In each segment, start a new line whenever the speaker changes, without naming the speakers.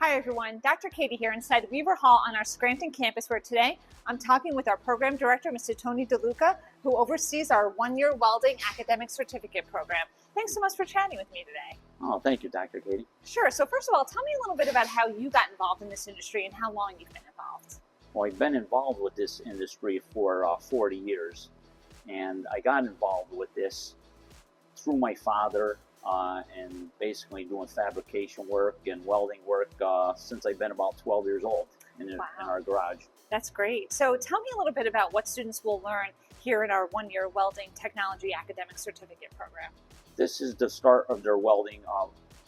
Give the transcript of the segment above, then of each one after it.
Hi everyone, Dr. Katie here inside Weaver Hall on our Scranton campus, where today I'm talking with our program director, Mr. Tony Delucca, who oversees our one-year welding academic certificate program. Thanks so much for chatting with me today.
Oh, thank you, Dr. Katie.
Sure, so first of all, tell me a little bit about how you got involved in this industry and how long you've been involved.
Well, I've been involved with this industry for 40 years, and I got involved with this through my father and basically doing fabrication work and welding work since I've been about 12 years old in our garage.
That's great. So tell me a little bit about what students will learn here in our one-year Welding Technology Academic Certificate Program.
This is the start of their welding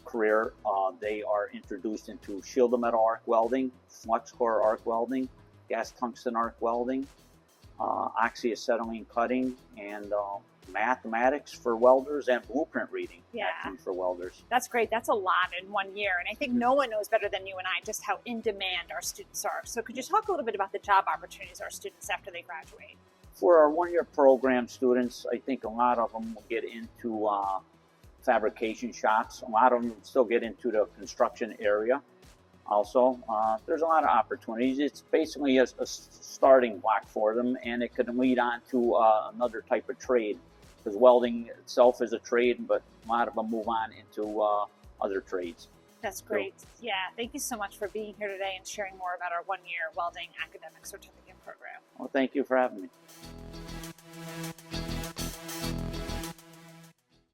career. They are introduced into shielded metal arc welding, flux core arc welding, gas tungsten arc welding, oxyacetylene cutting, and mathematics for welders and blueprint reading for welders.
That's great. That's a lot in 1 year. And I think no one knows better than you and I just how in demand our students are. So could you talk a little bit about the job opportunities of our students after they graduate?
For our one-year program students, I think a lot of them will get into fabrication shops. A lot of them still get into the construction area. Also, there's a lot of opportunities. It's basically a starting block for them, and it could lead on to another type of trade, because welding itself is a trade, but a lot of them move on into other trades.
That's great. So, yeah, thank you so much for being here today and sharing more about our one-year welding academic certificate program.
Well, thank you for having me.